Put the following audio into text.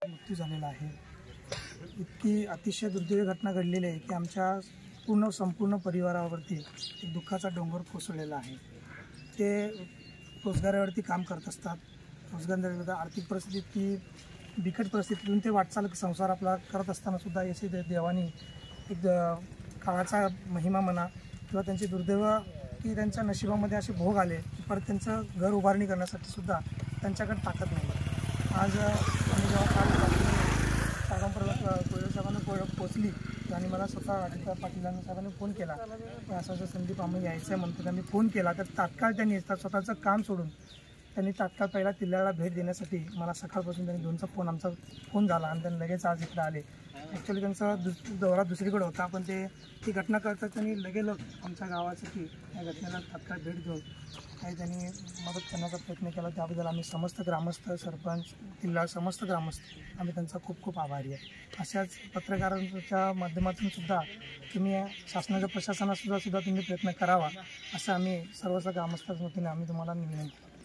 मृत्यू झालेला आहे। इतकी अतिशय दुर्दैवी घटना घडलेली आहे की आमच्या संपूर्ण परिवारावरती एक दुःखाचा डोंगर कोसळलेला आहे। ते रोजगारावरती काम करत असतात। रोजगार आर्थिक परिस्थिती इतकी बिकट परिस्थितीतून ते वाटचाल संसार आपला करत असताना सुद्धा यशी देवानी एक काळाचा महिमा म्हणा किंवा त्यांची दुर्दैव की त्यांच्या नशिबामध्ये असे भोग आले की परत त्यांचं घर उभारणी करण्यासाठी सुद्धा त्यांच्याकडे ताकद नाही। आज आम्ही जेव्हा काल साहेबांना पोचली आणि मला स्वतः अजित पाटील साहेबांनी फोन केला की असं संदीप आम्ही यायचं आहे म्हणतो। त्यांनी फोन केला तर तात्काळ त्यांनी स्वतःचं काम सोडून त्यांनी तात्काळ पहिला किल्ल्याला भेट देण्यासाठी मला सकाळपासून त्यांनी दोनचा आमचा फोन झाला आणि त्यांनी लगेच आज इकडे आले। ॲक्च्युली त्यांचा दौरा दुसरीकडे होता पण ती घटना करता त्यांनी लगेच आमच्या गावासाठी या घटनेला तात्काळ भेट देऊन काही त्यांनी मदत करण्याचा प्रयत्न केला। त्याबद्दल आम्ही समस्त ग्रामस्थ सरपंच किल्ला समस्त ग्रामस्थ आम्ही त्यांचा खूप खूप आभारी आहे। अशाच पत्रकारांच्या माध्यमातून सुद्धा तुम्ही शासनाच्या प्रशासनासुद्धा तुम्ही प्रयत्न करावा असं आम्ही सर्वच ग्रामस्थांच्या वतीने आम्ही तुम्हाला विनंती करतो।